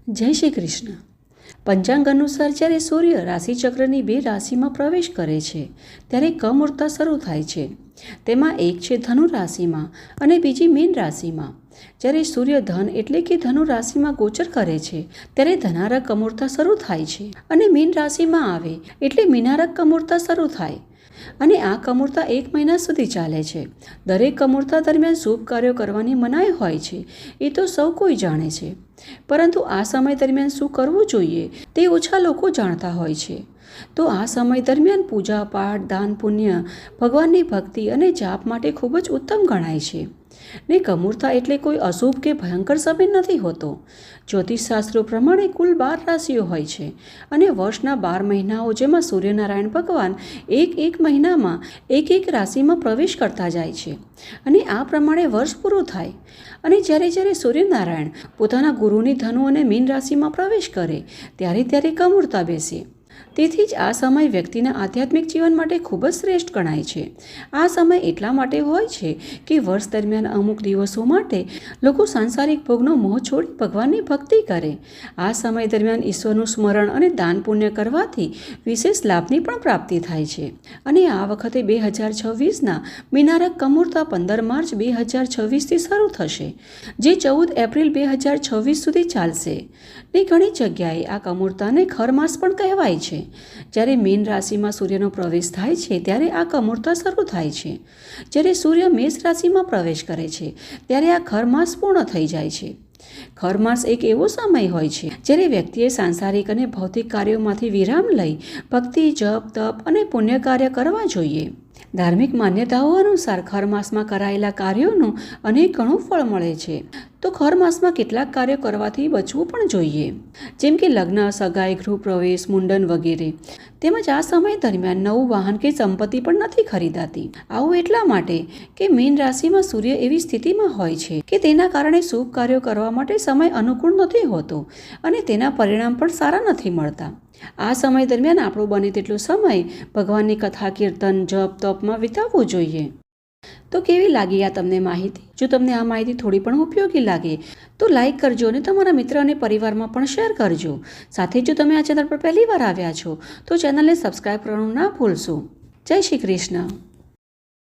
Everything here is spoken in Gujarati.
જય શ્રી કૃષ્ણ। પંચાંગ અનુસાર જ્યારે સૂર્ય રાશિચક્રની બે રાશિમાં પ્રવેશ કરે છે ત્યારે કમૂર્તા શરૂ થાય છે। તેમાં એક છે ધનુ રાશિમાં અને બીજી મીન રાશિમાં। જ્યારે સૂર્ય ધન એટલે કે ધનુ રાશિમાં ગોચર કરે છે ત્યારે ધનારક કમૂર્તા શરૂ થાય છે અને મીન રાશિમાં આવે એટલે મીનારક કમૂર્તા શરૂ થાય અને આ કમૂર્તા 1 મહિના સુધી ચાલે છે। દરેક કમૂર્તા દરમિયાન શુભ કાર્યો કરવાની મનાઈ હોય છે, એ તો સૌ કોઈ જાણે છે, પરંતુ આ સમય દરમિયાન શું કરવું જોઈએ તે ઓછા લોકો જાણતા હોય છે। તો આ સમય દરમિયાન પૂજા પાઠ, દાન પુણ્ય, ભગવાનની ભક્તિ અને જાપ માટે ખૂબ જ ઉત્તમ ગણાય છે ને કમૂર્તા એટલે કોઈ અશુભ કે ભયંકર સમય નથી હોતો। જ્યોતિષશાસ્ત્રો પ્રમાણે કુલ 12 રાશિઓ હોય છે અને વર્ષના 12 મહિનાઓ, જેમાં સૂર્યનારાયણ ભગવાન એક મહિનામાં એક રાશિમાં પ્રવેશ કરતા જાય છે અને આ પ્રમાણે વર્ષ પૂરું થાય અને જ્યારે સૂર્યનારાયણ પોતાના ગુરુની ધનુ અને મીન રાશિમાં પ્રવેશ કરે ત્યારે કમૂર્તા બેસે। તેથી જ આ સમય વ્યક્તિના આધ્યાત્મિક જીવન માટે ખૂબ જ શ્રેષ્ઠ ગણાય છે। આ સમય એટલા માટે હોય છે કે વર્ષ દરમિયાન અમુક દિવસો માટે લોકો સાંસારિક ભોગનો મોહ છોડી ભગવાનની ભક્તિ કરે। આ સમય દરમિયાન ઈશ્વરનું સ્મરણ અને દાન પુણ્ય કરવાથી વિશેષ લાભની પણ પ્રાપ્તિ થાય છે અને આ વખતે 2026ના મીનારક કમૂર્તા 15 માર્ચ 2026થી શરૂ થશે, જે 14 એપ્રિલ 2026 સુધી ચાલશે ને ઘણી જગ્યાએ આ કમૂર્તાને ખરમાસ પણ કહેવાય છે। જ્યારે મીન રાશિમાં સૂર્યનો પ્રવેશ થાય છે ત્યારે આ કમૂર્તા શરૂ થાય છે। જ્યારે સૂર્ય મેષ રાશિમાં પ્રવેશ કરે છે ત્યારે આ ખરમાસ પૂર્ણ થઈ જાય છે। ખરમાસ એક એવો સમય હોય છે જ્યારે વ્યક્તિએ સાંસારિક અને ભૌતિક કાર્યોમાંથી વિરામ લઈ ભક્તિ, જપ, તપ અને પુણ્ય કાર્ય કરવા જોઈએ। ધાર્મિક માન્યતાઓ અનુસાર ખરમાસમાં કરાયેલા કાર્યોનું અનેક ગણું ફળ મળે છે। તો ખરમાસમાં કેટલાક કાર્યો કરવાથી બચવું પણ જોઈએ, જેમ કે લગ્ન, સગાઈ, ગૃહપ્રવેશ, મુંડન વગેરે। તેમજ આ સમય દરમિયાન નવું વાહન કે સંપત્તિ પણ નથી ખરીદાતી। આવું એટલા માટે કે મીન રાશિમાં સૂર્ય એવી સ્થિતિમાં હોય છે કે તેના કારણે શુભ કાર્યો કરવા માટે સમય અનુકૂળ નથી હોતો અને તેના પરિણામ પણ સારા નથી મળતા। આ સમય દરમિયાન આપણો બને તેટલો સમય ભગવાનની કથા, કીર્તન, જપ, તપમાં વિતાવવું જોઈએ। તો કેવી લાગી આ તમને માહિતી? જો તમને આ માહિતી થોડી પણ ઉપયોગી લાગે તો લાઈક કરજો અને તમારા મિત્ર અને પરિવારમાં પણ શેર કરજો। સાથે જો તમે આ ચેનલ પર પહેલી વાર આવ્યા છો તો ચેનલને સબસ્ક્રાઈબ કરવાનું ના ભૂલશો। જય શ્રી કૃષ્ણ।